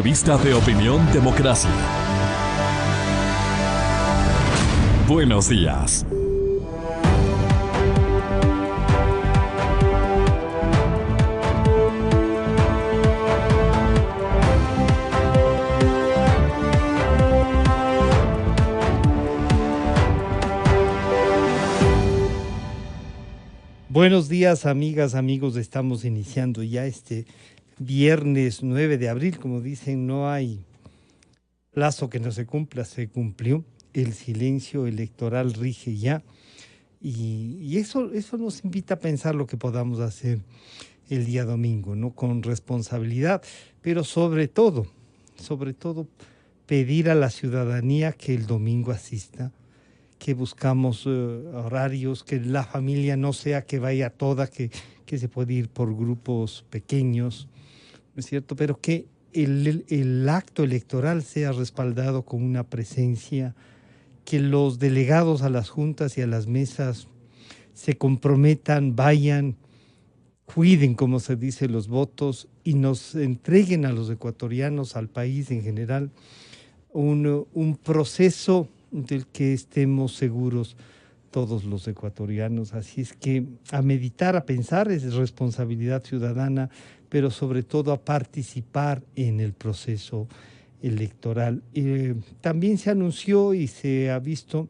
Revista de Opinión Democracia. Buenos días. Buenos días, amigas, amigos. Estamos iniciando ya este viernes 9 de abril. Como dicen, no hay plazo que no se cumpla, se cumplió. El silencio electoral rige ya. Y eso nos invita a pensar lo que podamos hacer el día domingo, ¿no? Con responsabilidad, pero sobre todo, pedir a la ciudadanía que el domingo asista, que buscamos horarios, que la familia no sea que vaya toda, que se puede ir por grupos pequeños, ¿no es cierto? Pero que el acto electoral sea respaldado con una presencia, que los delegados a las juntas y a las mesas se comprometan, vayan, cuiden, como se dice, los votos y nos entreguen a los ecuatorianos, al país en general, un proceso del que estemos seguros todos los ecuatorianos. Así es que a meditar, a pensar, es responsabilidad ciudadana, pero sobre todo a participar en el proceso electoral. También se anunció y se ha visto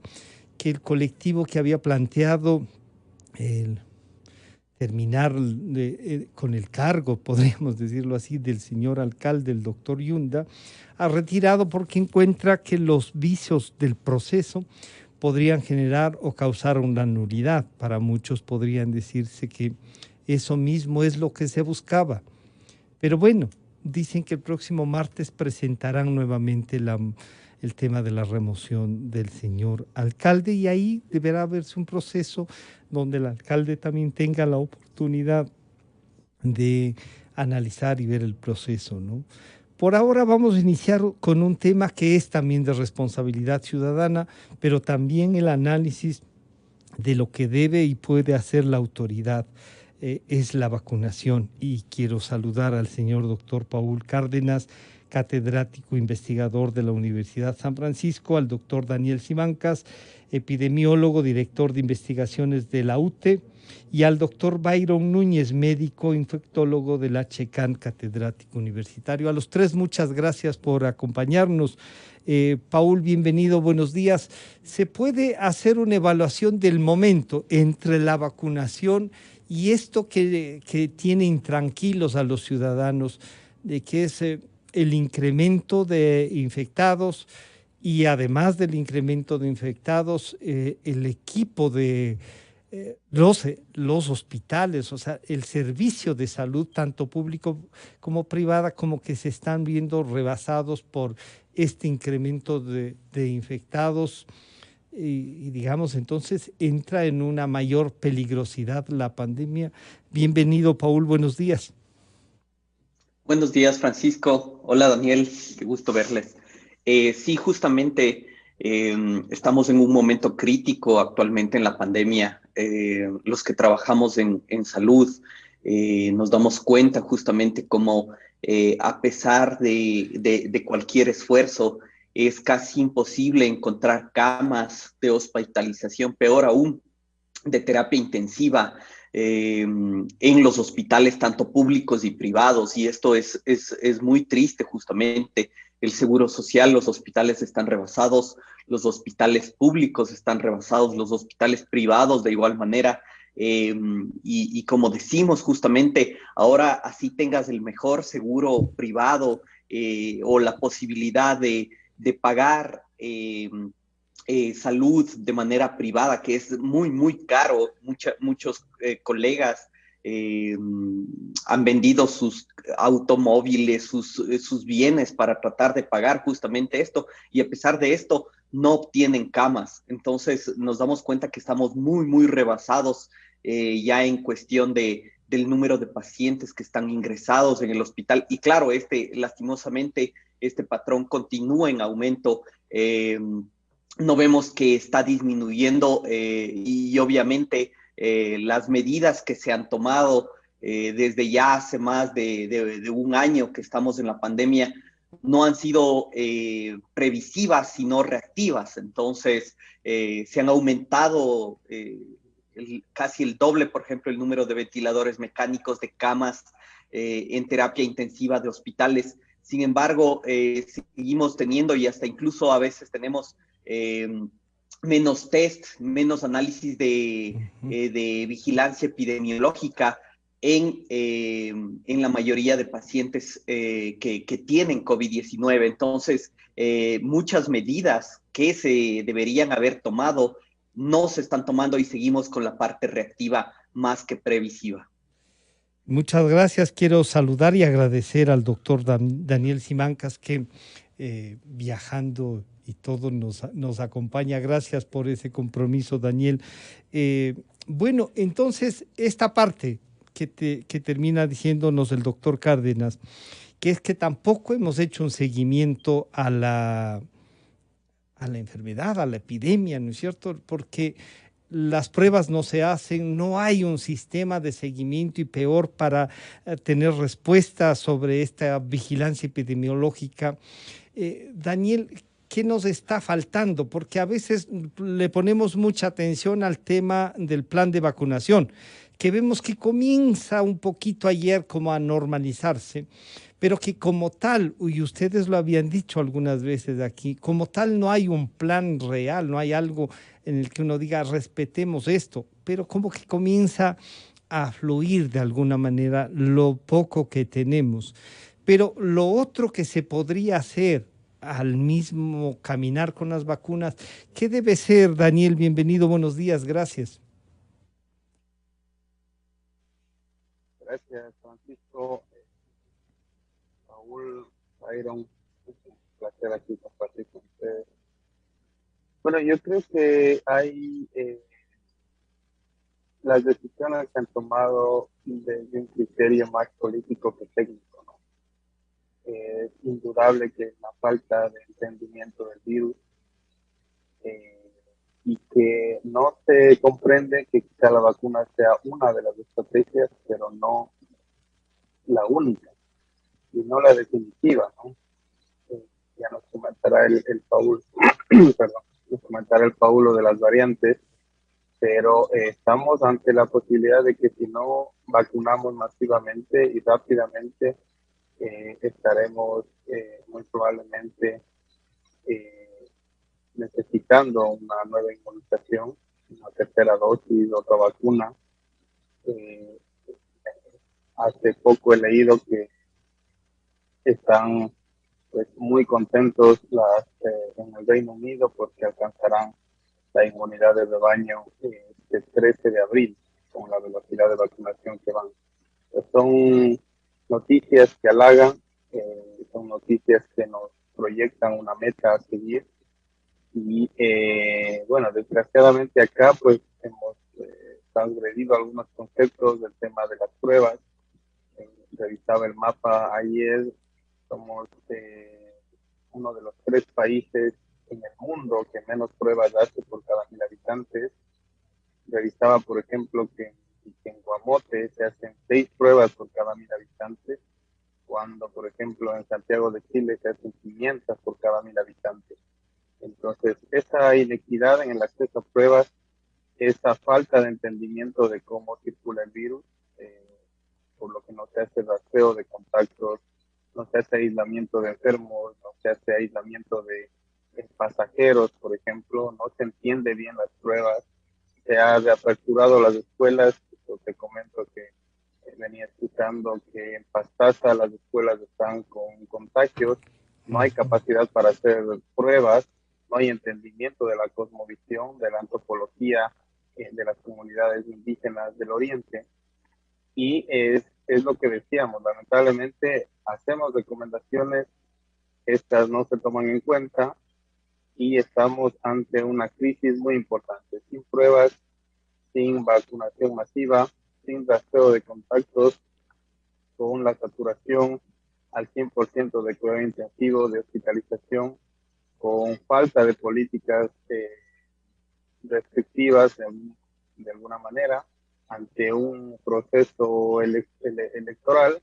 que el colectivo que había planteado el terminar con el cargo, podríamos decirlo así, del señor alcalde, el doctor Yunda, ha retirado porque encuentra que los vicios del proceso podrían generar o causar una nulidad. Para muchos podrían decirse que eso mismo es lo que se buscaba. Pero bueno, dicen que el próximo martes presentarán nuevamente el tema de la remoción del señor alcalde y ahí deberá haberse un proceso donde el alcalde también tenga la oportunidad de analizar y ver el proceso, ¿no? Por ahora vamos a iniciar con un tema que es también de responsabilidad ciudadana, pero también el análisis de lo que debe y puede hacer la autoridad. Es la vacunación y quiero saludar al señor doctor Paul Cárdenas, catedrático investigador de la Universidad San Francisco, al doctor Daniel Simancas, epidemiólogo, director de investigaciones de la UTE, y al doctor Byron Núñez, médico infectólogo de la Checan, catedrático universitario. A los tres, muchas gracias por acompañarnos. Paul, bienvenido, buenos días. ¿Se puede hacer una evaluación del momento entre la vacunación y esto que tiene intranquilos a los ciudadanos, de que es el incremento de infectados y además del incremento de infectados, el equipo de los hospitales, o sea, el servicio de salud, tanto público como privada, como que se están viendo rebasados por este incremento de infectados y digamos, entonces entra en una mayor peligrosidad la pandemia? Bienvenido, Paul, buenos días. Buenos días, Francisco. Hola, Daniel. Qué gusto verles. Sí, justamente estamos en un momento crítico actualmente en la pandemia. Los que trabajamos en salud nos damos cuenta justamente cómo a pesar de cualquier esfuerzo, es casi imposible encontrar camas de hospitalización, peor aún, de terapia intensiva en los hospitales, tanto públicos y privados, y esto es muy triste justamente. El seguro social, los hospitales están rebasados, los hospitales públicos están rebasados, los hospitales privados de igual manera, y como decimos justamente, ahora así tengas el mejor seguro privado o la posibilidad de pagar salud de manera privada, que es muy, muy caro. Muchos colegas han vendido sus automóviles, sus bienes para tratar de pagar justamente esto, y a pesar de esto no obtienen camas. Entonces nos damos cuenta que estamos muy, muy rebasados ya en cuestión del número de pacientes que están ingresados en el hospital. Y claro, lastimosamente, este patrón continúa en aumento. No vemos que está disminuyendo y obviamente las medidas que se han tomado desde ya hace más de un año que estamos en la pandemia no han sido previsivas, sino reactivas. Entonces, se han aumentado casi el doble, por ejemplo, el número de ventiladores mecánicos, de camas en terapia intensiva de hospitales. Sin embargo, seguimos teniendo, y hasta incluso a veces tenemos menos test, menos análisis de vigilancia epidemiológica en la mayoría de pacientes que tienen COVID-19. Entonces, muchas medidas que se deberían haber tomado no se están tomando y seguimos con la parte reactiva más que previsiva. Muchas gracias. Quiero saludar y agradecer al doctor Daniel Simancas que viajando y todo nos acompaña. Gracias por ese compromiso, Daniel. Bueno, entonces esta parte que termina diciéndonos el doctor Cárdenas, que es que tampoco hemos hecho un seguimiento a la enfermedad, a la epidemia, ¿no es cierto? Porque las pruebas no se hacen, no hay un sistema de seguimiento y peor para tener respuestas sobre esta vigilancia epidemiológica. Daniel, ¿qué nos está faltando? Porque a veces le ponemos mucha atención al tema del plan de vacunación, que vemos que comienza un poquito ayer como a normalizarse, pero que como tal, y ustedes lo habían dicho algunas veces aquí, como tal no hay un plan real, no hay algo en el que uno diga respetemos esto, pero como que comienza a fluir de alguna manera lo poco que tenemos. Pero lo otro que se podría hacer al mismo caminar con las vacunas, ¿qué debe ser, Daniel? Bienvenido, buenos días, gracias. Gracias, Francisco. Saúl, Byron, es un placer aquí compartir con ustedes. Bueno, yo creo que hay las decisiones que han tomado desde un criterio más político que técnico, ¿no? Es indudable que la falta de entendimiento del virus eh, y que no se comprende que quizá la vacuna sea una de las estrategias, pero no la única y no la definitiva, ¿no? Ya nos comentará el Paul, perdón, nos comentará el Paulo de las variantes, pero estamos ante la posibilidad de que si no vacunamos masivamente y rápidamente, estaremos muy probablemente eh, necesitando una nueva inmunización, una tercera dosis, otra vacuna. Eh, Hace poco he leído que están pues muy contentos en el Reino Unido porque alcanzarán la inmunidad de rebaño el 13 de abril con la velocidad de vacunación que van. Pues son noticias que halagan, son noticias que nos proyectan una meta a seguir y bueno, desgraciadamente acá pues hemos transgredido algunos conceptos del tema de las pruebas. Revisaba el mapa ayer, somos uno de los 3 países en el mundo que menos pruebas hace por cada 1.000 habitantes. Revisaba, por ejemplo, que en Guamote se hacen 6 pruebas por cada 1.000 habitantes, cuando, por ejemplo, en Santiago de Chile se hacen 500 por cada 1.000 habitantes. Entonces, esa inequidad en el acceso a pruebas, esa falta de entendimiento de cómo circula el virus, por lo que no se hace rastreo de contactos, no se hace aislamiento de enfermos, no se hace aislamiento de pasajeros, por ejemplo, no se entiende bien las pruebas, se ha reaperturado las escuelas. Te comento que venía escuchando que en Pastaza las escuelas están con contagios, no hay capacidad para hacer pruebas, no hay entendimiento de la cosmovisión, de la antropología de las comunidades indígenas del Oriente. Y es lo que decíamos, lamentablemente hacemos recomendaciones, estas no se toman en cuenta y estamos ante una crisis muy importante, sin pruebas, sin vacunación masiva, sin rastreo de contactos, con la saturación al 100% de cuidado intensivo, de hospitalización, con falta de políticas restrictivas de alguna manera, ante un proceso electoral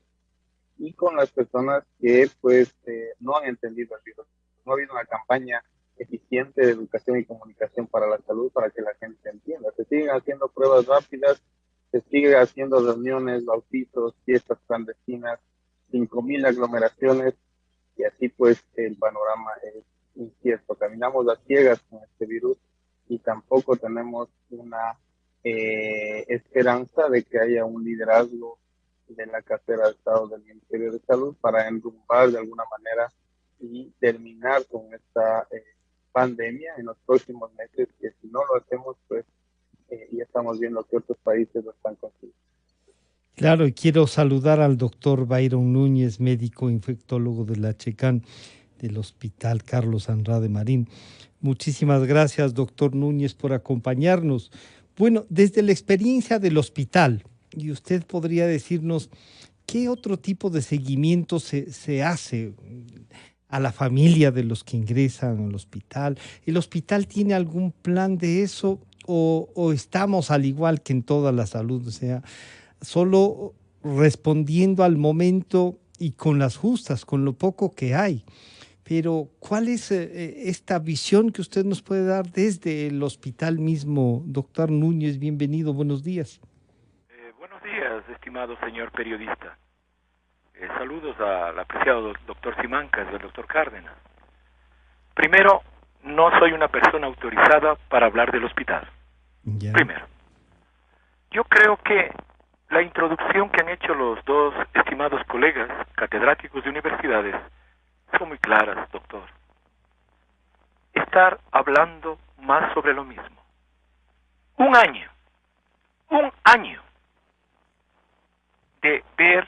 y con las personas que pues no han entendido el virus. No ha habido una campaña eficiente de educación y comunicación para la salud para que la gente entienda. Se siguen haciendo pruebas rápidas, se siguen haciendo reuniones, bautizos, fiestas clandestinas, 5.000 aglomeraciones, y así pues el panorama es incierto. Caminamos a ciegas con este virus y tampoco tenemos una esperanza de que haya un liderazgo de la cartera de Estado del Ministerio de Salud para enrumbar de alguna manera y terminar con esta pandemia en los próximos meses, que si no lo hacemos, pues ya estamos viendo que otros países lo están consiguiendo. Claro, y quiero saludar al doctor Byron Núñez, médico infectólogo de la Checán del Hospital Carlos Andrade Marín. Muchísimas gracias, doctor Núñez, por acompañarnos. Bueno, desde la experiencia del hospital, y usted podría decirnos qué otro tipo de seguimiento se hace a la familia de los que ingresan al hospital. ¿El hospital tiene algún plan de eso o estamos al igual que en toda la salud, o sea, solo respondiendo al momento y con las justas, con lo poco que hay? Pero, ¿cuál es esta visión que usted nos puede dar desde el hospital mismo? Doctor Núñez, bienvenido, buenos días. Buenos días, estimado señor periodista. Saludos al apreciado doctor Simancas y al doctor Cárdenas. Primero, no soy una persona autorizada para hablar del hospital. Ya. Primero, yo creo que la introducción que han hecho los dos estimados colegas catedráticos de universidades son muy claras, doctor. Estar hablando más sobre lo mismo. Un año de ver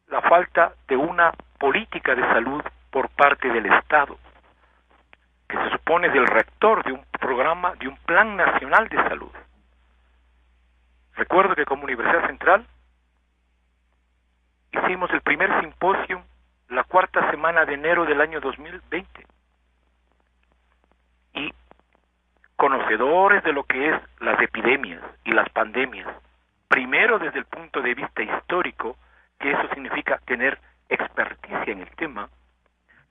la falta de una política de salud por parte del Estado, que se supone del rector de un programa, de un plan nacional de salud. Recuerdo que como Universidad Central hicimos el primer simposio la cuarta semana de enero del año 2020. Y conocedores de lo que es las epidemias y las pandemias, primero desde el punto de vista histórico, que eso significa tener experticia en el tema,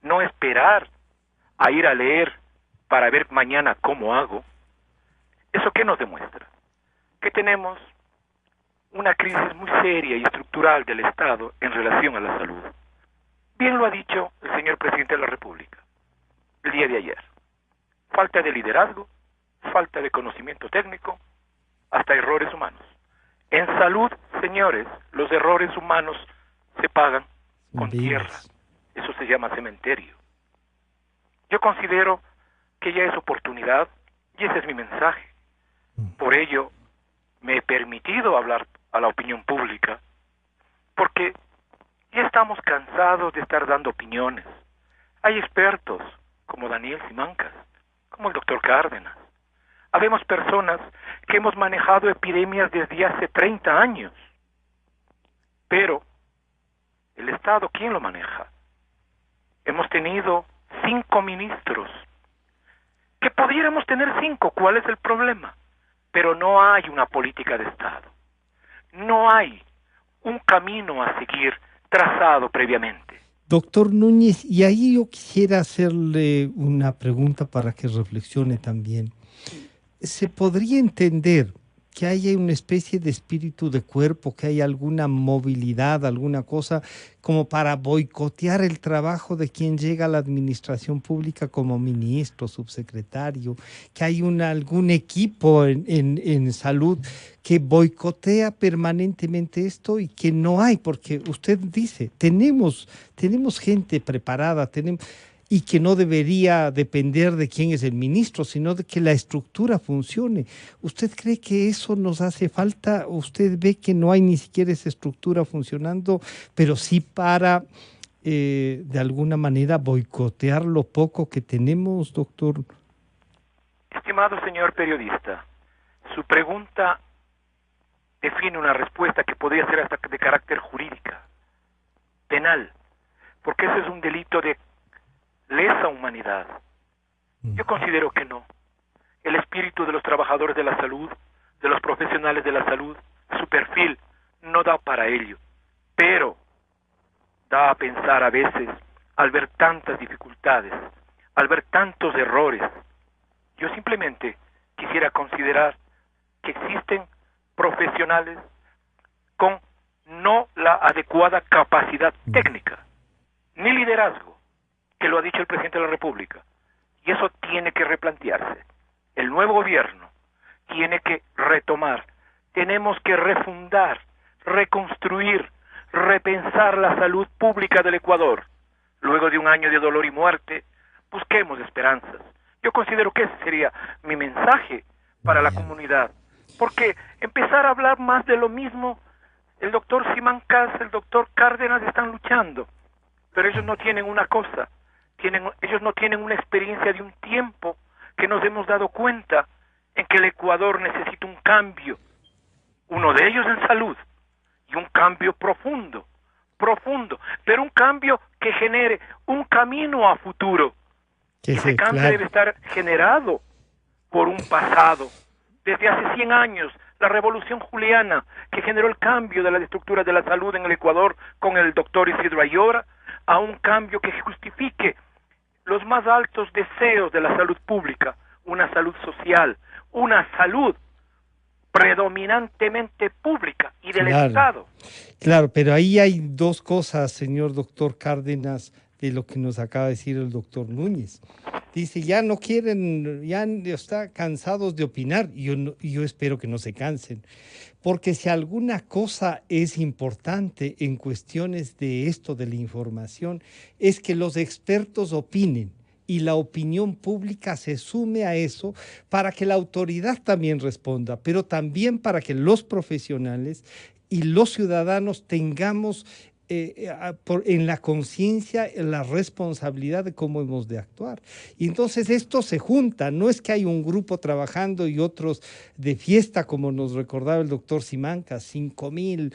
no esperar a ir a leer para ver mañana cómo hago. ¿Eso qué nos demuestra? Que tenemos una crisis muy seria y estructural del Estado en relación a la salud. Bien lo ha dicho el señor presidente de la República el día de ayer. Falta de liderazgo, falta de conocimiento técnico, hasta errores humanos. En salud, señores, los errores humanos se pagan con tierra. Eso se llama cementerio. Yo considero que ya es oportunidad, y ese es mi mensaje. Por ello, me he permitido hablar a la opinión pública, porque ya estamos cansados de estar dando opiniones. Hay expertos, como Daniel Simancas, como el doctor Cárdenas. Habemos personas que hemos manejado epidemias desde hace 30 años. Pero, ¿el Estado quién lo maneja? Hemos tenido 5 ministros. Que pudiéramos tener 5, ¿cuál es el problema? Pero no hay una política de Estado. No hay un camino a seguir trazado previamente. Doctor Núñez, y ahí yo quisiera hacerle una pregunta para que reflexione también. ¿Se podría entender que haya una especie de espíritu de cuerpo, que haya alguna movilidad, alguna cosa como para boicotear el trabajo de quien llega a la administración pública como ministro, subsecretario, que hay algún equipo en salud que boicotea permanentemente esto y que no hay? Porque usted dice, tenemos gente preparada, y que no debería depender de quién es el ministro, sino de que la estructura funcione. ¿Usted cree que eso nos hace falta? ¿Usted ve que no hay ni siquiera esa estructura funcionando, pero sí para, de alguna manera, boicotear lo poco que tenemos, doctor? Estimado señor periodista, su pregunta define una respuesta que podría ser hasta de carácter jurídica, penal, porque ese es un delito de lesa humanidad. Yo considero que no. El espíritu de los trabajadores de la salud, de los profesionales de la salud, su perfil no da para ello. Pero da a pensar a veces al ver tantas dificultades, al ver tantos errores. Yo simplemente quisiera considerar que existen profesionales con no la adecuada capacidad técnica, ni liderazgo, que lo ha dicho el presidente de la República. Y eso tiene que replantearse. El nuevo gobierno tiene que retomar. Tenemos que refundar, reconstruir, repensar la salud pública del Ecuador. Luego de un año de dolor y muerte, busquemos esperanzas. Yo considero que ese sería mi mensaje para la comunidad. Porque empezar a hablar más de lo mismo, el doctor Simancas, el doctor Cárdenas están luchando, pero ellos no tienen una cosa, ellos no tienen una experiencia de un tiempo que nos hemos dado cuenta en que el Ecuador necesita un cambio, uno de ellos en salud, y un cambio profundo, pero un cambio que genere un camino a futuro. Ese cambio debe estar generado por un pasado. Desde hace 100 años, la Revolución Juliana, que generó el cambio de las estructuras de la salud en el Ecuador con el doctor Isidro Ayora, a un cambio que justifique los más altos deseos de la salud pública, una salud social, una salud predominantemente pública y del Estado. Claro, pero ahí hay dos cosas, señor doctor Cárdenas, de lo que nos acaba de decir el doctor Núñez. Dice, ya no quieren, ya están cansados de opinar, y yo espero que no se cansen, porque si alguna cosa es importante en cuestiones de esto de la información, es que los expertos opinen y la opinión pública se sume a eso para que la autoridad también responda, pero también para que los profesionales y los ciudadanos tengamos en la conciencia la responsabilidad de cómo hemos de actuar. Y entonces esto se junta, no es que hay un grupo trabajando y otros de fiesta, como nos recordaba el doctor Simancas, 5,000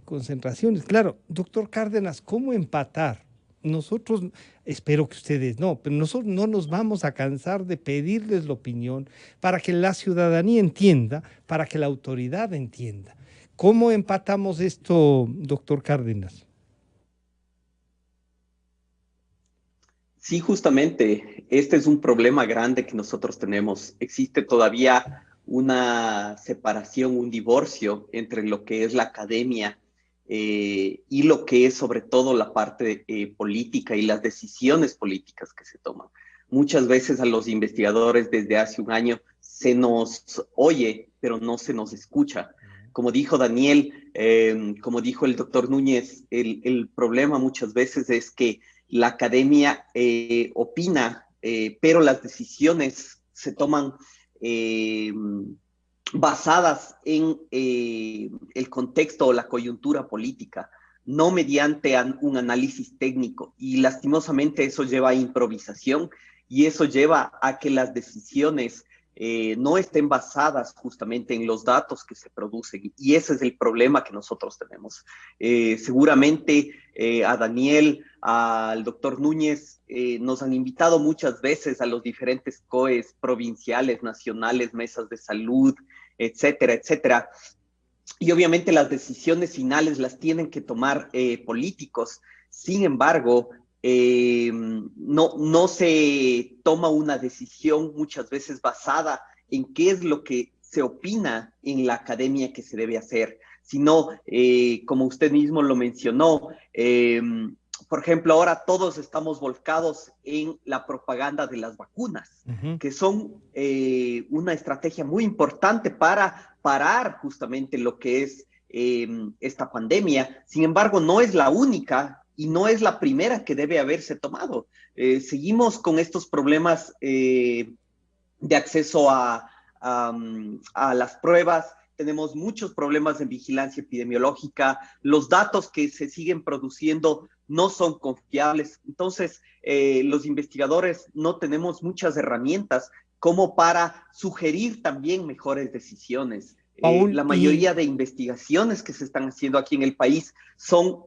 concentraciones. Claro, doctor Cárdenas, ¿cómo empatar? Nosotros, espero que ustedes no, pero nosotros no nos vamos a cansar de pedirles la opinión para que la ciudadanía entienda, para que la autoridad entienda. ¿Cómo empatamos esto, doctor Cárdenas? Sí, justamente, este es un problema grande que nosotros tenemos. Existe todavía una separación, un divorcio entre lo que es la academia y lo que es sobre todo la parte política y las decisiones políticas que se toman. Muchas veces a los investigadores desde hace un año se nos oye, pero no se nos escucha. Como dijo Daniel, como dijo el doctor Núñez, el problema muchas veces es que la academia opina, pero las decisiones se toman basadas en el contexto o la coyuntura política, no mediante un análisis técnico. Y lastimosamente eso lleva a improvisación y eso lleva a que las decisiones no estén basadas justamente en los datos que se producen, y ese es el problema que nosotros tenemos. Seguramente a Daniel, al doctor Núñez, nos han invitado muchas veces a los diferentes COEs provinciales, nacionales, mesas de salud, etcétera, etcétera, y obviamente las decisiones finales las tienen que tomar políticos. Sin embargo, no se toma una decisión muchas veces basada en qué es lo que se opina en la academia que se debe hacer, sino, como usted mismo lo mencionó, por ejemplo, ahora todos estamos volcados en la propaganda de las vacunas, que son una estrategia muy importante para parar justamente lo que es esta pandemia. Sin embargo, no es la única y no es la primera que debe haberse tomado. Seguimos con estos problemas de acceso a las pruebas. Tenemos muchos problemas en vigilancia epidemiológica. Los datos que se siguen produciendo no son confiables. Entonces, los investigadores no tenemos muchas herramientas como para sugerir también mejores decisiones. La mayoría de investigaciones que se están haciendo aquí en el país son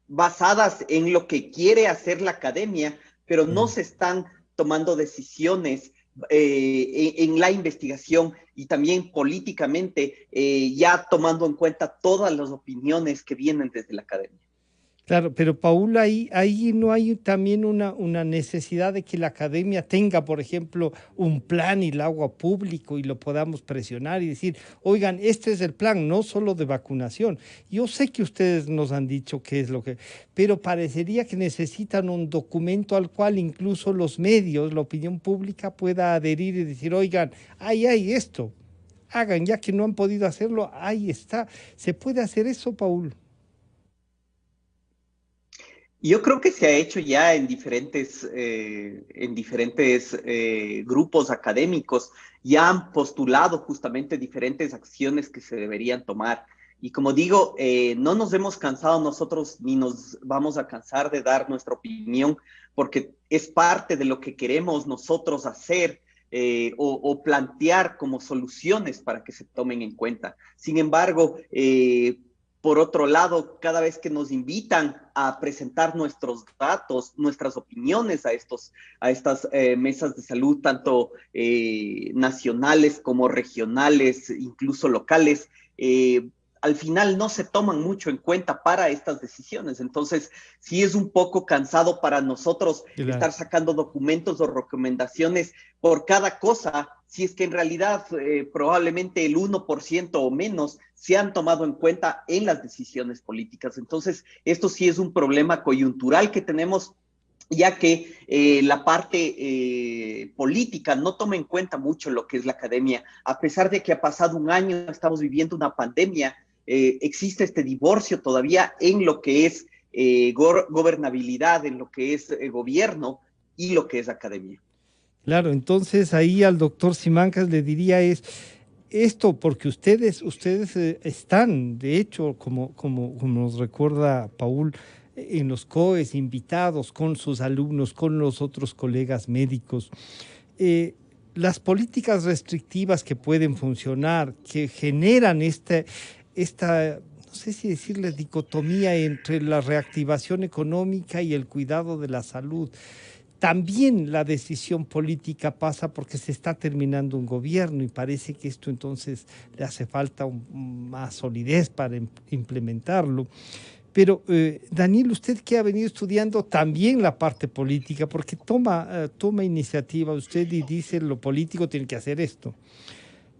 basadas en lo que quiere hacer la academia, pero no se están tomando decisiones en la investigación y también políticamente, ya tomando en cuenta todas las opiniones que vienen desde la academia. Claro, pero Paul, ahí no hay también una necesidad de que la academia tenga, por ejemplo, un plan y el agua público y lo podamos presionar y decir, oigan, este es el plan, no solo de vacunación. Yo sé que ustedes nos han dicho qué es lo que, pero parecería que necesitan un documento al cual incluso los medios, la opinión pública pueda adherir y decir, oigan, ahí hay esto, hagan, ya que no han podido hacerlo, ahí está. ¿Se puede hacer eso, Paul? Yo creo que se ha hecho ya en diferentes grupos académicos, ya han postulado justamente diferentes acciones que se deberían tomar. Y como digo, no nos hemos cansado nosotros ni nos vamos a cansar de dar nuestra opinión, porque es parte de lo que queremos nosotros hacer o plantear como soluciones para que se tomen en cuenta. Sin embargo, por otro lado, cada vez que nos invitan a presentar nuestros datos, nuestras opiniones a estas mesas de salud, tanto nacionales como regionales, incluso locales, al final no se toman mucho en cuenta para estas decisiones. Entonces, sí es un poco cansado para nosotros Claro. estar sacando documentos o recomendaciones por cada cosa, si es que en realidad probablemente el 1% o menos se han tomado en cuenta en las decisiones políticas. Entonces, esto sí es un problema coyuntural que tenemos, ya que la parte política no toma en cuenta mucho lo que es la academia. A pesar de que ha pasado un año, estamos viviendo una pandemia, existe este divorcio todavía en lo que es gobernabilidad, en lo que es gobierno y lo que es academia. Claro, entonces ahí al doctor Simancas le diría es esto, porque ustedes están, de hecho, como nos recuerda Paul, en los COEs, invitados con sus alumnos, con los otros colegas médicos. Eh, las políticas restrictivas que pueden funcionar, que generan esta, no sé si decirle dicotomía entre la reactivación económica y el cuidado de la salud. También la decisión política pasa porque se está terminando un gobierno y parece que esto entonces le hace falta más solidez para implementarlo. Pero Daniel, usted que ha venido estudiando también la parte política, porque toma iniciativa usted y dice lo político tiene que hacer esto.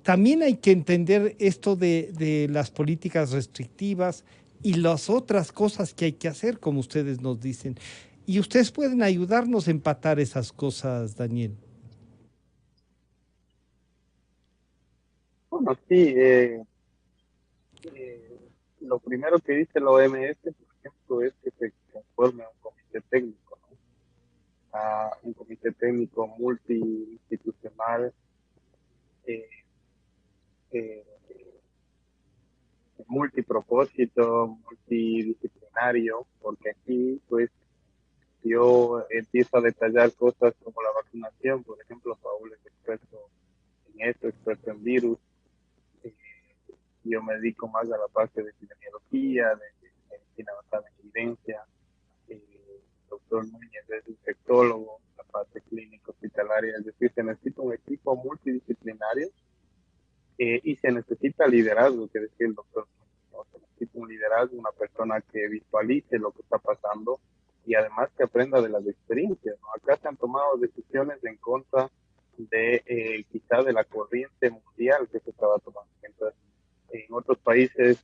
También hay que entender esto de las políticas restrictivas y las otras cosas que hay que hacer, como ustedes nos dicen. Y ustedes pueden ayudarnos a empatar esas cosas, Daniel. Bueno, sí, lo primero que dice la OMS, por ejemplo, es que se conforme a un comité técnico, ¿no? A un comité técnico multiinstitucional, eh, eh, multipropósito, multidisciplinario, porque aquí, pues, yo empiezo a detallar cosas como la vacunación, por ejemplo, Paul es experto en esto, experto en virus. eh, yo me dedico más a la parte de epidemiología, de medicina basada en evidencia. El doctor Núñez es infectólogo, la parte clínica hospitalaria, es decir, se necesita un equipo multidisciplinario y se necesita liderazgo, que decía el doctor Núñez, ¿no? Se necesita un liderazgo, una persona que visualice lo que está pasando y además que aprenda de las experiencias, ¿no? Acá se han tomado decisiones en contra de quizá de la corriente mundial que se estaba tomando. Entonces, en otros países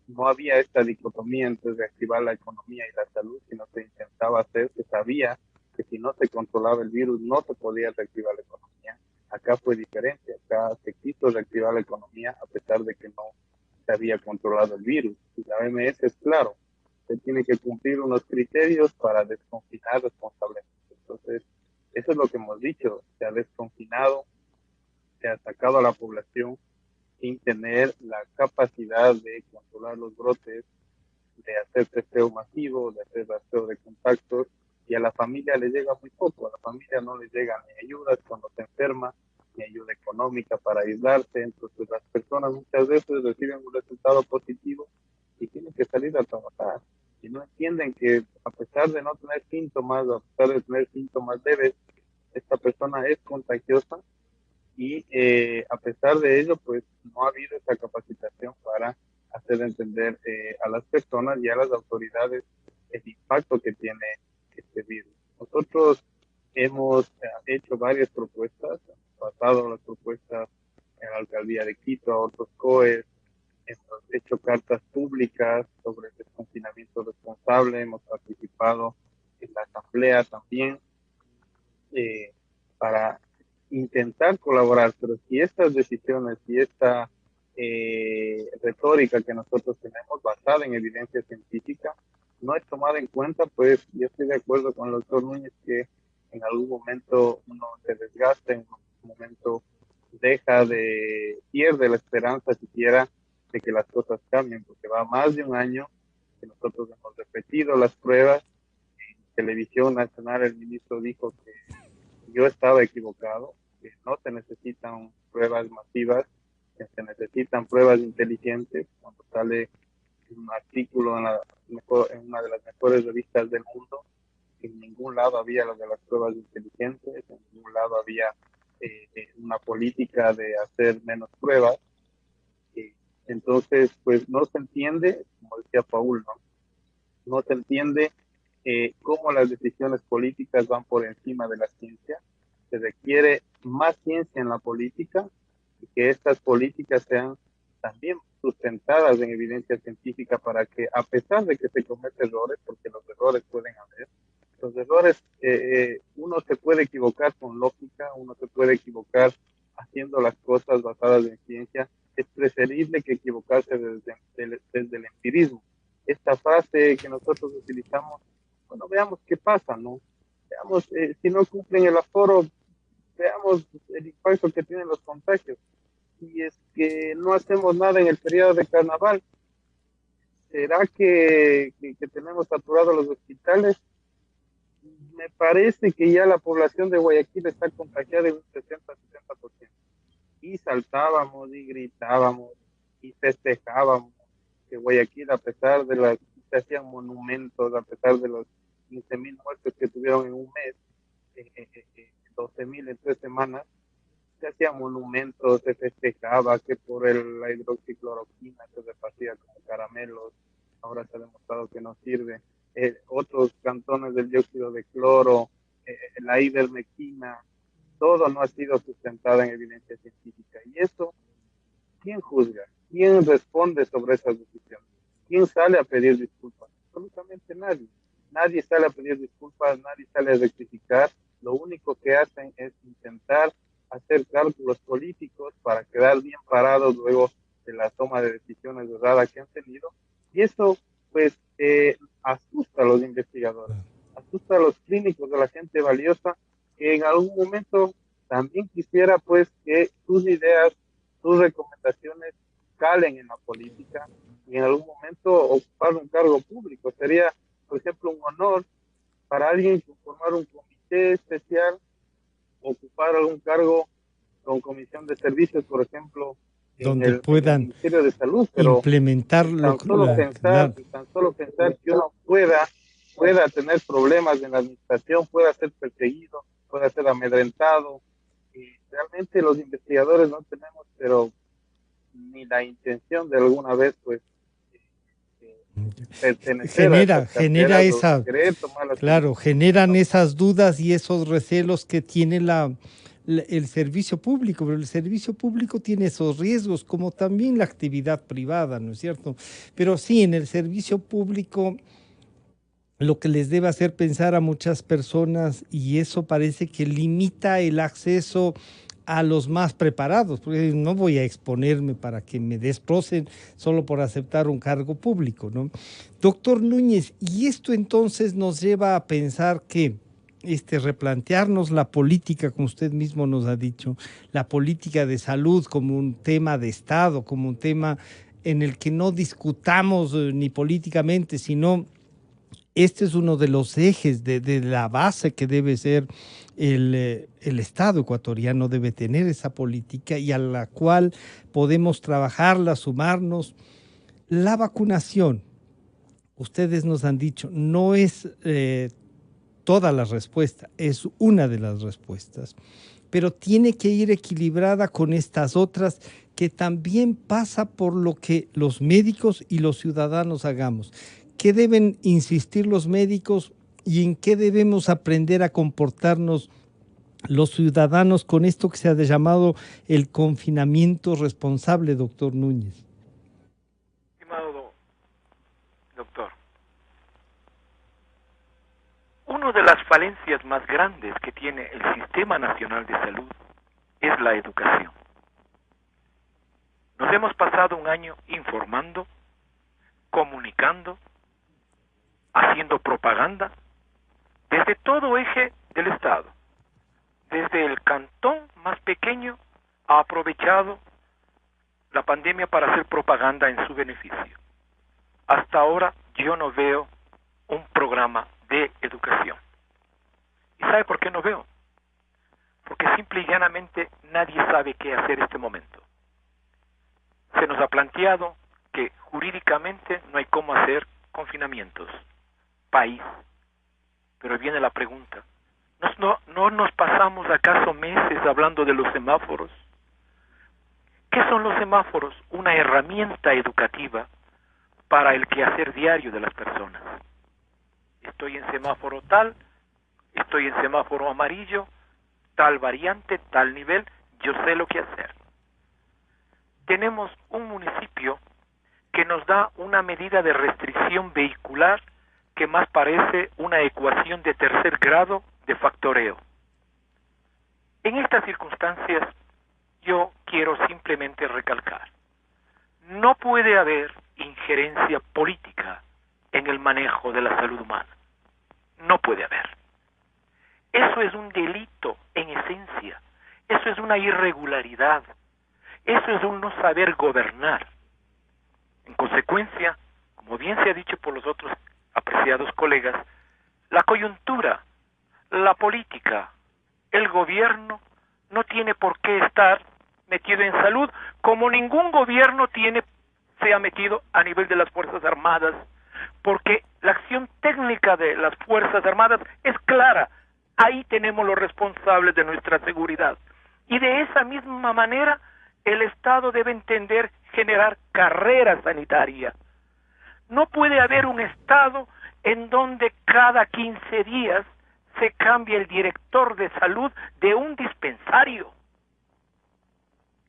no había esta dicotomía entre reactivar la economía y la salud, sino se intentaba hacer, se sabía que si no se controlaba el virus no se podía reactivar la economía. Acá fue diferente, acá se quiso reactivar la economía a pesar de que no se había controlado el virus. Y la OMS es claro, se tiene que cumplir unos criterios para desconfinar responsablemente. Entonces, eso es lo que hemos dicho, se ha desconfinado, se ha atacado a la población sin tener la capacidad de controlar los brotes, de hacer testeo masivo, de hacer rastreo de contactos, y a la familia le llega muy poco, a la familia no le llega ni ayudas cuando se enferma, ni ayuda económica para aislarse. Entonces las personas muchas veces reciben un resultado positivo y tienen que salir a trabajar, y no entienden que a pesar de no tener síntomas, a pesar de tener síntomas leves, esta persona es contagiosa y a pesar de ello, pues no ha habido esa capacitación para hacer entender a las personas y a las autoridades el impacto que tiene este virus. Nosotros hemos hecho varias propuestas, hemos pasado las propuestas en la alcaldía de Quito, a otros COEs, hemos hecho cartas públicas sobre el desconfinamiento responsable, hemos participado en la asamblea también para intentar colaborar, pero si estas decisiones, si esta retórica que nosotros tenemos basada en evidencia científica no es tomada en cuenta, pues yo estoy de acuerdo con el doctor Núñez que en algún momento uno se desgasta, en un momento pierde la esperanza siquiera de que las cosas cambien, porque va más de un año que nosotros hemos repetido las pruebas. En televisión nacional el ministro dijo que yo estaba equivocado, que no se necesitan pruebas masivas, que se necesitan pruebas inteligentes. Cuando sale un artículo en una de las mejores revistas del mundo, en ningún lado había lo de las pruebas inteligentes, en ningún lado había una política de hacer menos pruebas. Entonces, pues no se entiende, como decía Paul, no se entiende cómo las decisiones políticas van por encima de la ciencia. Se requiere más ciencia en la política y que estas políticas sean también sustentadas en evidencia científica para que, a pesar de que se cometen errores, porque los errores pueden haber, los errores, uno se puede equivocar con lógica, uno se puede equivocar haciendo las cosas basadas en ciencia. Es preferible que equivocarse desde el empirismo. Esta frase que nosotros utilizamos, bueno, veamos qué pasa, ¿no? Veamos, si no cumplen el aforo, veamos el impacto que tienen los contagios. Si es que no hacemos nada en el periodo de carnaval, ¿será que tenemos saturados los hospitales? Me parece que ya la población de Guayaquil está contagiada en un 60-70%. Y saltábamos y gritábamos y festejábamos que Guayaquil, a pesar de las, se hacían monumentos, a pesar de los 15,000 muertos que tuvieron en un mes, 12,000 en 3 semanas, se hacían monumentos, se festejaba que por la hidroxicloroquina se repartía como caramelos, ahora se ha demostrado que no sirve, otros cantones del dióxido de cloro, la ivermectina, todo no ha sido sustentado en evidencia científica. Y eso, ¿quién juzga? ¿Quién responde sobre esas decisiones? ¿Quién sale a pedir disculpas? Absolutamente nadie. Nadie sale a pedir disculpas, nadie sale a rectificar. Lo único que hacen es intentar hacer cálculos políticos para quedar bien parados luego de la toma de decisiones erradas que han tenido. Y eso, pues, asusta a los investigadores, asusta a los clínicos, a la gente valiosa, que en algún momento también quisiera, pues, que sus ideas, sus recomendaciones calen en la política y en algún momento ocupar un cargo público. Sería, por ejemplo, un honor para alguien formar un comité especial, ocupar algún cargo con comisión de servicios, por ejemplo, donde en el puedan Ministerio de Salud, pero implementarlo. tan solo pensar que uno pueda tener problemas en la administración, pueda ser perseguido, pueda ser amedrentado. Y realmente los investigadores no tenemos, pero ni la intención de alguna vez, pues, pertenecer genera esa, claro, generan esas dudas y esos recelos que tiene el servicio público, pero el servicio público tiene esos riesgos, como también la actividad privada, ¿no es cierto? Pero sí, en el servicio público lo que les debe hacer pensar a muchas personas, y eso parece que limita el acceso a los más preparados, porque no voy a exponerme para que me destrocen solo por aceptar un cargo público, ¿no? Doctor Núñez, y esto entonces nos lleva a pensar que replantearnos la política, como usted mismo nos ha dicho, la política de salud como un tema de Estado, como un tema en el que no discutamos ni políticamente, sino este es uno de los ejes de la base que debe ser el Estado ecuatoriano, debe tener esa política y a la cual podemos trabajarla, sumarnos. La vacunación, ustedes nos han dicho, no es toda la respuesta, es una de las respuestas, pero tiene que ir equilibrada con estas otras que también pasa por lo que los médicos y los ciudadanos hagamos. ¿Qué deben insistir los médicos y en qué debemos aprender a comportarnos los ciudadanos con esto que se ha llamado el confinamiento responsable, doctor Núñez? Estimado doctor, una de las falencias más grandes que tiene el Sistema Nacional de Salud es la educación. Nos hemos pasado un año informando, comunicando, haciendo propaganda desde todo eje del Estado. Desde el cantón más pequeño ha aprovechado la pandemia para hacer propaganda en su beneficio. Hasta ahora yo no veo un programa de educación. ¿Y sabe por qué no veo? Porque simple y llanamente nadie sabe qué hacer en este momento. Se nos ha planteado que jurídicamente no hay cómo hacer confinamientos, país. Pero viene la pregunta, ¿no nos pasamos acaso meses hablando de los semáforos? ¿Qué son los semáforos? Una herramienta educativa para el quehacer diario de las personas. Estoy en semáforo tal, estoy en semáforo amarillo, tal variante, tal nivel, yo sé lo que hacer. Tenemos un municipio que nos da una medida de restricción vehicular que más parece una ecuación de tercer grado de factoreo. En estas circunstancias, yo quiero simplemente recalcar, no puede haber injerencia política en el manejo de la salud humana. No puede haber. Eso es un delito en esencia. Eso es una irregularidad. Eso es un no saber gobernar. En consecuencia, como bien se ha dicho por los otros apreciados colegas, la coyuntura, la política, el gobierno no tiene por qué estar metido en salud, como ningún gobierno se ha metido a nivel de las Fuerzas Armadas, porque la acción técnica de las Fuerzas Armadas es clara. Ahí tenemos los responsables de nuestra seguridad. Y de esa misma manera, el Estado debe entender generar carrera sanitaria. No puede haber un Estado en donde cada 15 días se cambie el director de salud de un dispensario.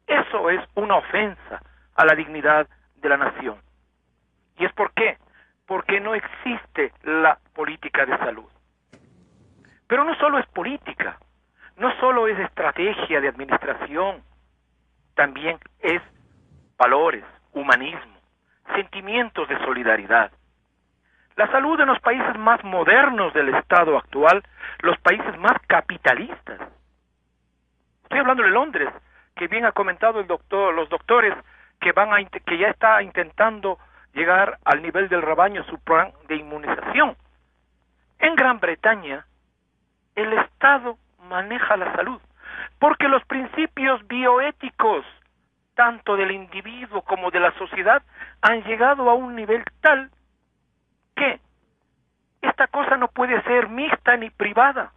Eso es una ofensa a la dignidad de la nación. ¿Y es por qué? Porque no existe la política de salud. Pero no solo es política, no solo es estrategia de administración, también es valores, humanismo, sentimientos de solidaridad. La salud en los países más modernos del Estado actual, los países más capitalistas. Estoy hablando de Londres, que bien ha comentado los doctores que ya está intentando llegar al nivel del rebaño su plan de inmunización. En Gran Bretaña, el Estado maneja la salud, porque los principios bioéticos, tanto del individuo como de la sociedad, han llegado a un nivel tal que esta cosa no puede ser mixta ni privada.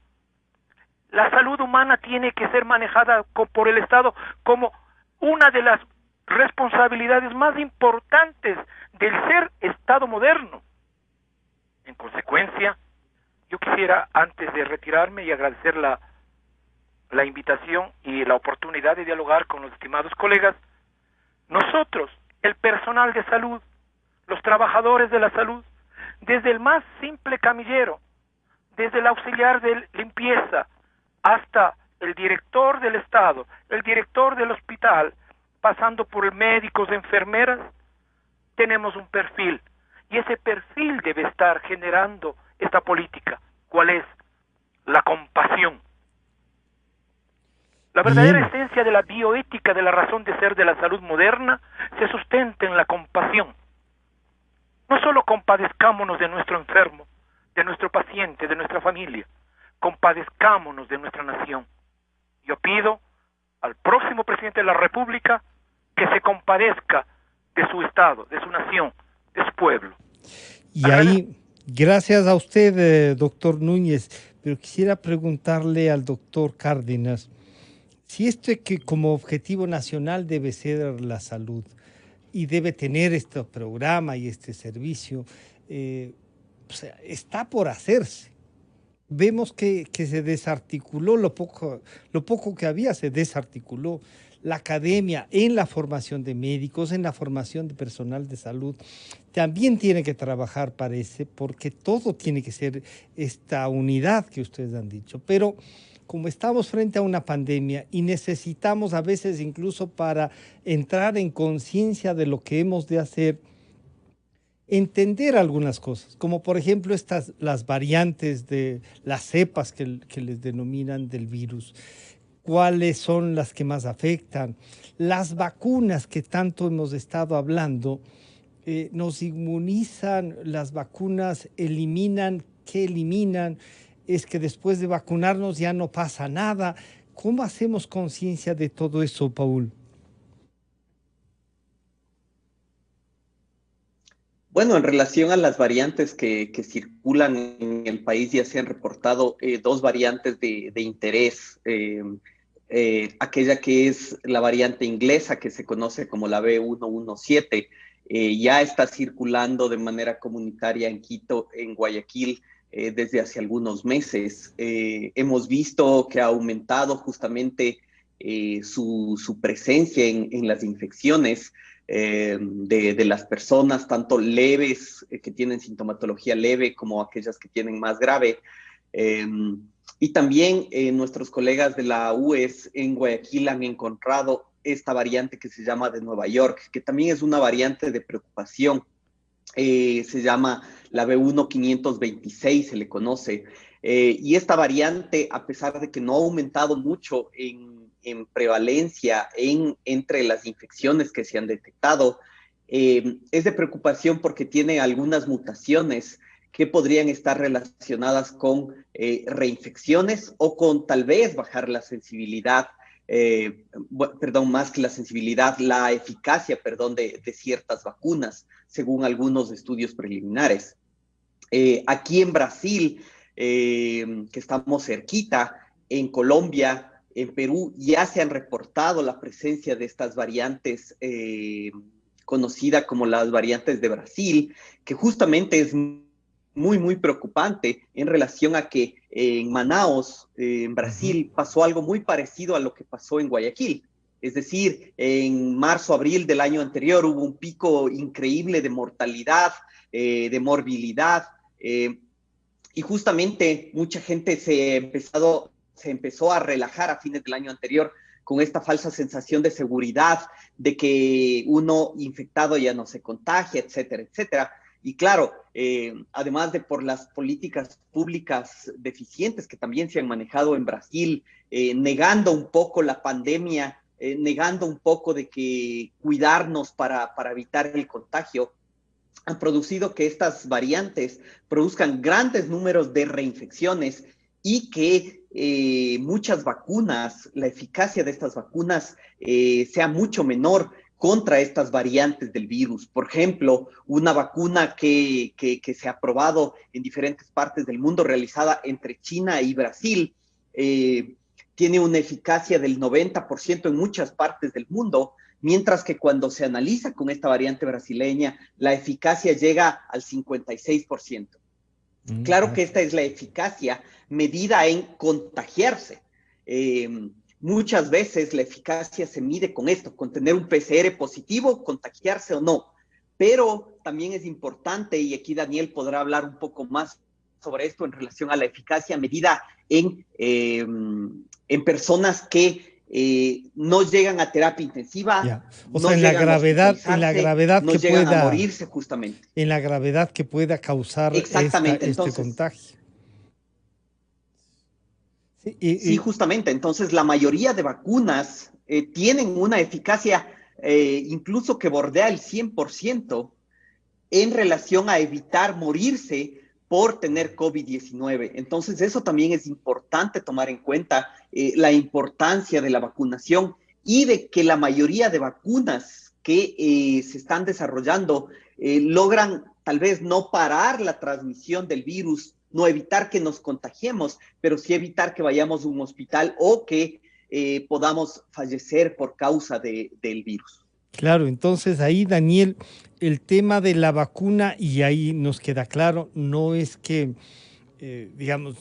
La salud humana tiene que ser manejada por el Estado como una de las responsabilidades más importantes del ser Estado moderno. En consecuencia, yo quisiera, antes de retirarme y agradecer la invitación y la oportunidad de dialogar con los estimados colegas, nosotros, el personal de salud, los trabajadores de la salud, desde el más simple camillero, desde el auxiliar de limpieza, hasta el director del Estado, el director del hospital, pasando por médicos, enfermeras, tenemos un perfil, y ese perfil debe estar generando esta política. ¿Cuál es? La compasión. La verdadera esencia de la bioética, de la razón de ser de la salud moderna, se sustenta en la compasión. No solo compadezcámonos de nuestro enfermo, de nuestro paciente, de nuestra familia, compadezcámonos de nuestra nación. Yo pido al próximo presidente de la República que se compadezca de su Estado, de su nación, de su pueblo. Y ahí, gracias a usted, doctor Núñez, pero quisiera preguntarle al doctor Cárdenas si esto es que como objetivo nacional debe ser la salud y debe tener este programa y este servicio, o sea, está por hacerse. Vemos que se desarticuló lo poco que había, se desarticuló la academia en la formación de médicos, en la formación de personal de salud. También tiene que trabajar, parece, porque todo tiene que ser esta unidad que ustedes han dicho. Pero como estamos frente a una pandemia y necesitamos a veces incluso para entrar en conciencia de lo que hemos de hacer, entender algunas cosas, como por ejemplo las variantes de las cepas que les denominan del virus, cuáles son las que más afectan, las vacunas que tanto hemos estado hablando, nos inmunizan, las vacunas eliminan, ¿qué eliminan? Es que después de vacunarnos ya no pasa nada. ¿Cómo hacemos conciencia de todo eso, Paul? Bueno, en relación a las variantes que circulan en el país, ya se han reportado dos variantes de interés. Aquella que es la variante inglesa, que se conoce como la B117, ya está circulando de manera comunitaria en Quito, en Guayaquil, desde hace algunos meses. Hemos visto que ha aumentado justamente su presencia en las infecciones de las personas, tanto leves, que tienen sintomatología leve, como aquellas que tienen más grave. Y también nuestros colegas de la UES en Guayaquil han encontrado esta variante que se llama de Nueva York, que también es una variante de preocupación. Se llama la B1526, se le conoce. Y esta variante, a pesar de que no ha aumentado mucho en prevalencia entre las infecciones que se han detectado, es de preocupación porque tiene algunas mutaciones que podrían estar relacionadas con reinfecciones o con tal vez bajar la sensibilidad, más que la sensibilidad, la eficacia, de ciertas vacunas, según algunos estudios preliminares. Aquí en Brasil, que estamos cerquita, en Colombia, en Perú, ya se han reportado la presencia de estas variantes conocidas como las variantes de Brasil, que justamente es muy, muy preocupante en relación a que en Manaos, en Brasil, pasó algo muy parecido a lo que pasó en Guayaquil. Es decir, en marzo, abril del año anterior hubo un pico increíble de mortalidad, de morbilidad, y justamente mucha gente se empezó a relajar a fines del año anterior con esta falsa sensación de seguridad, de que uno infectado ya no se contagia, etcétera, etcétera. Y claro, además de por las políticas públicas deficientes que también se han manejado en Brasil, negando un poco la pandemia, negando un poco de que cuidarnos para evitar el contagio, han producido que estas variantes produzcan grandes números de reinfecciones y que muchas vacunas, la eficacia de estas vacunas sea mucho menor contra estas variantes del virus. Por ejemplo, una vacuna que se ha probado en diferentes partes del mundo, realizada entre China y Brasil, tiene una eficacia del 90% en muchas partes del mundo, mientras que cuando se analiza con esta variante brasileña, la eficacia llega al 56%. Claro que esta es la eficacia medida en contagiarse. Muchas veces la eficacia se mide con esto, con tener un PCR positivo, contagiarse o no. Pero también es importante, y aquí Daniel podrá hablar un poco más sobre esto en relación a la eficacia medida en personas que no llegan a terapia intensiva, o sea, en la gravedad no que llegan pueda, a morirse justamente. En la gravedad que pueda causar este contagio. Sí, justamente. Entonces, la mayoría de vacunas tienen una eficacia incluso que bordea el 100% en relación a evitar morirse por tener COVID-19. Entonces, eso también es importante tomar en cuenta, la importancia de la vacunación y de que la mayoría de vacunas que se están desarrollando logran tal vez no parar la transmisión del virus no evitar que nos contagiemos, pero sí evitar que vayamos a un hospital o que podamos fallecer por causa del virus. Claro, entonces ahí, Daniel, el tema de la vacuna, y ahí nos queda claro, no es que, digamos,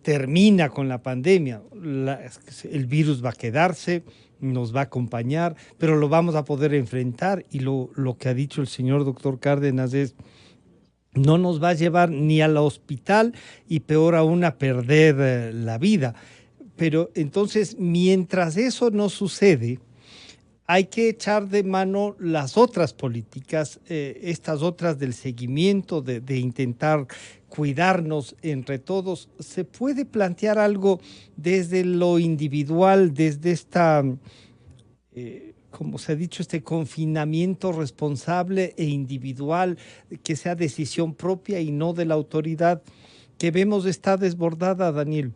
termina con la pandemia. El virus va a quedarse, nos va a acompañar, pero lo vamos a poder enfrentar. Y lo que ha dicho el señor doctor Cárdenas es, no nos va a llevar ni al hospital y peor aún a perder la vida. Pero entonces, mientras eso no sucede, hay que echar de mano las otras políticas, estas otras del seguimiento, de intentar cuidarnos entre todos. ¿Se puede plantear algo desde lo individual, desde esta, como se ha dicho, este confinamiento responsable e individual, que sea decisión propia y no de la autoridad, que vemos está desbordada, Daniel?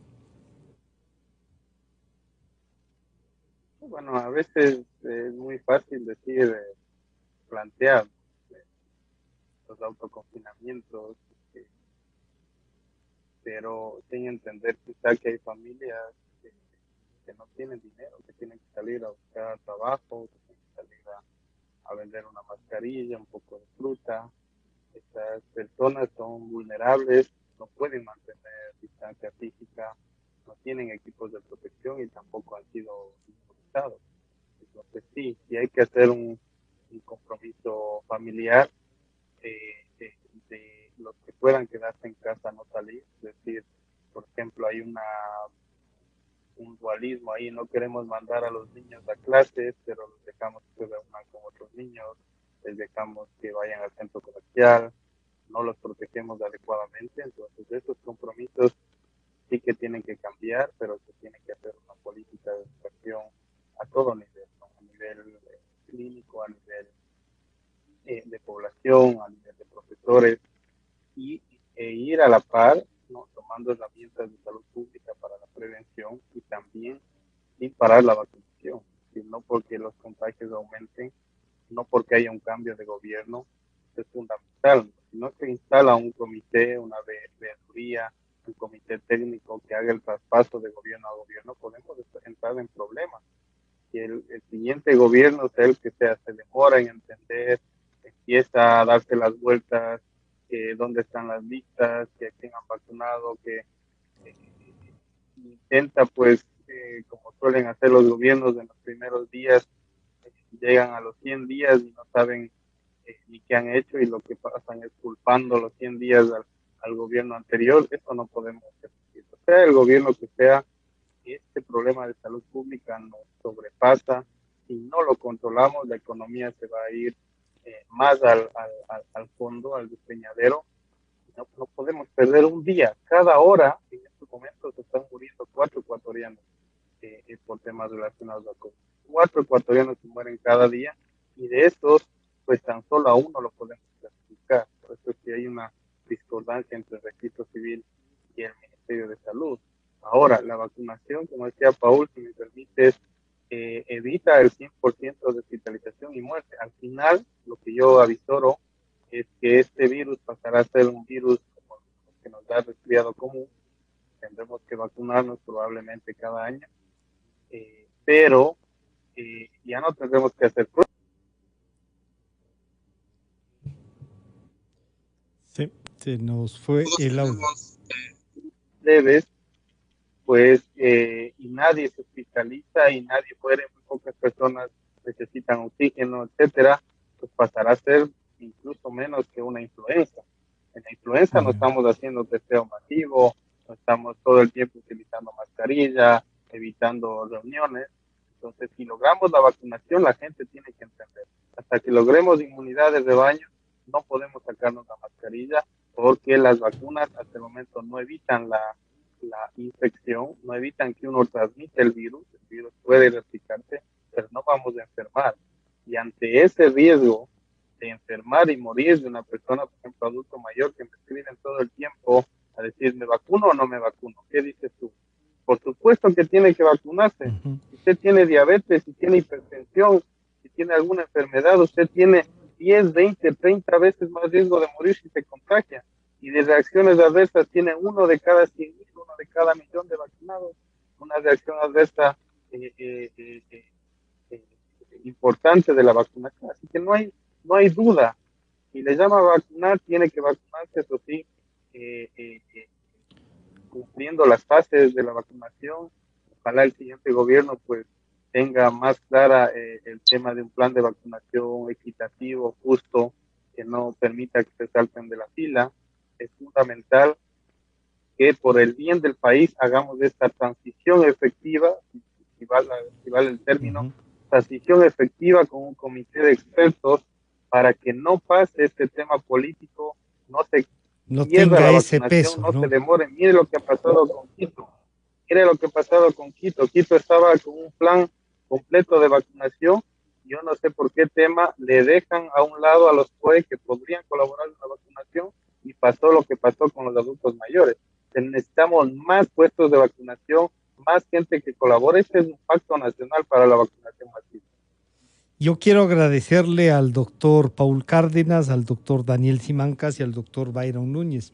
Bueno, a veces es muy fácil decir, plantear los autoconfinamientos, eh, pero sin entender quizá que hay familias que no tienen dinero, que tienen que salir a buscar trabajo, que tienen que salir a vender una mascarilla, un poco de fruta. Estas personas son vulnerables, no pueden mantener distancia física, no tienen equipos de protección y tampoco han sido inmunizados. Entonces sí hay que hacer un compromiso familiar, de los que puedan quedarse en casa, no salir. Es decir, por ejemplo, hay un dualismo ahí, no queremos mandar a los niños a clases, pero los dejamos que se reúnan con otros niños, les dejamos que vayan al centro comercial, no los protegemos adecuadamente. Entonces esos compromisos sí que tienen que cambiar, pero se tiene que hacer una política de educación a todo nivel, ¿no? A nivel clínico, a nivel de población, a nivel de profesores, e ir a la par, ¿no? Tomando herramientas de salud pública para la prevención y también sin parar la vacunación, no porque los contagios aumenten, no porque haya un cambio de gobierno, es fundamental, sino que instala un comité, una veeduría, un comité técnico que haga el traspaso de gobierno a gobierno, podemos entrar en problemas. Y el siguiente gobierno, sea el que sea, se demora en entender, empieza a darse las vueltas, dónde están las listas, que a quién han vacunado, que intenta, pues, como suelen hacer los gobiernos en los primeros días, llegan a los 100 días y no saben ni qué han hecho, y lo que pasan es culpando los 100 días al gobierno anterior. Eso no podemos permitir. O sea, el gobierno que sea, este problema de salud pública nos sobrepasa. Si no lo controlamos, la economía se va a ir más al fondo, al despeñadero. No podemos perder un día. Cada hora, en estos momentos, se están muriendo 4 ecuatorianos por temas relacionados a COVID. 4 ecuatorianos se mueren cada día, y de estos, pues tan solo a uno lo podemos clasificar. Por eso es que hay una discordancia entre el registro civil y el Ministerio de Salud. Ahora, la vacunación, como decía Paul, si me permites, evita el 100% de hospitalización y muerte. Al final, lo que yo avisoro es que este virus pasará a ser un virus como el que nos da resfriado común. Tendremos que vacunarnos probablemente cada año, pero ya no tendremos que hacer pruebas. Se nos fue el audio. Leves, pues, y nadie se hospitaliza y nadie muere, muy pocas personas necesitan oxígeno, etcétera, pues pasará a ser incluso menos que una influenza. En la influenza no estamos haciendo testeo masivo, no estamos todo el tiempo utilizando mascarilla, evitando reuniones. Entonces, si logramos la vacunación, la gente tiene que entender. Hasta que logremos inmunidad de rebaño, no podemos sacarnos la mascarilla, porque las vacunas hasta el momento no evitan la infección, no evitan que uno transmita el virus puede replicarse, pero no vamos a enfermar. Y ante ese riesgo de enfermar y morir de una persona, por ejemplo, adulto mayor, que me escriben todo el tiempo a decir, ¿me vacuno o no me vacuno? ¿Qué dices tú? Por supuesto que tiene que vacunarse. Si usted tiene diabetes, si tiene hipertensión, si tiene alguna enfermedad, usted tiene 10, 20, 30 veces más riesgo de morir si se contagia. y de reacciones adversas tienen 1 de cada 100.000, 1 de cada 1.000.000 de vacunados, una reacción adversa importante de la vacunación. Así que no hay duda. Si le llama a vacunar, tiene que vacunarse, eso sí, cumpliendo las fases de la vacunación. Ojalá el siguiente gobierno pues tenga más clara el tema de un plan de vacunación equitativo, justo, que no permita que se salten de la fila. Es fundamental que por el bien del país hagamos esta transición efectiva, si vale el término, transición efectiva con un comité de expertos para que no pase este tema político, no tenga ese peso, no se demore. Mire lo que ha pasado con Quito. Quito estaba con un plan completo de vacunación. Yo no sé por qué tema le dejan a un lado a los COE que podrían colaborar en la vacunación y pasó lo que pasó con los adultos mayores. Necesitamos más puestos de vacunación, más gente que colabore. Este es un pacto nacional para la vacunación masiva. Yo quiero agradecerle al doctor Paul Cárdenas, al doctor Daniel Simancas y al doctor Byron Núñez.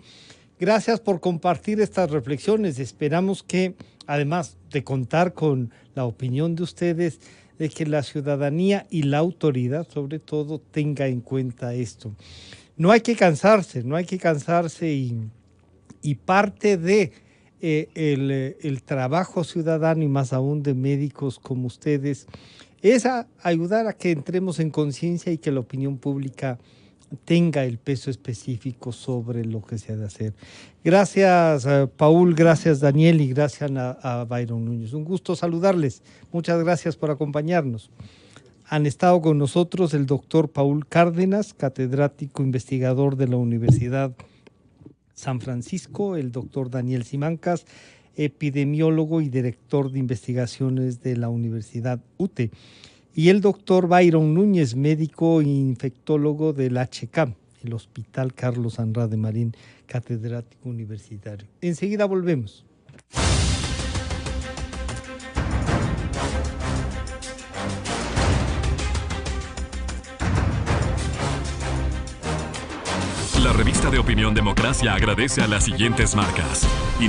Gracias por compartir estas reflexiones. Esperamos que, además de contar con la opinión de ustedes, de que la ciudadanía y la autoridad, sobre todo, tenga en cuenta esto. No hay que cansarse y parte de el trabajo ciudadano y más aún de médicos como ustedes es ayudar a que entremos en conciencia y que la opinión pública tenga el peso específico sobre lo que se ha de hacer. Gracias, Paul, gracias, Daniel, y gracias a Byron Núñez. Un gusto saludarles. Muchas gracias por acompañarnos. Han estado con nosotros el doctor Paul Cárdenas, catedrático investigador de la Universidad San Francisco, el doctor Daniel Simancas, epidemiólogo y director de investigaciones de la Universidad UTE, y el doctor Byron Núñez, médico e infectólogo del HCAM, el Hospital Carlos Andrade Marín, catedrático universitario. Enseguida volvemos. La revista de Opinión Democracia agradece a las siguientes marcas: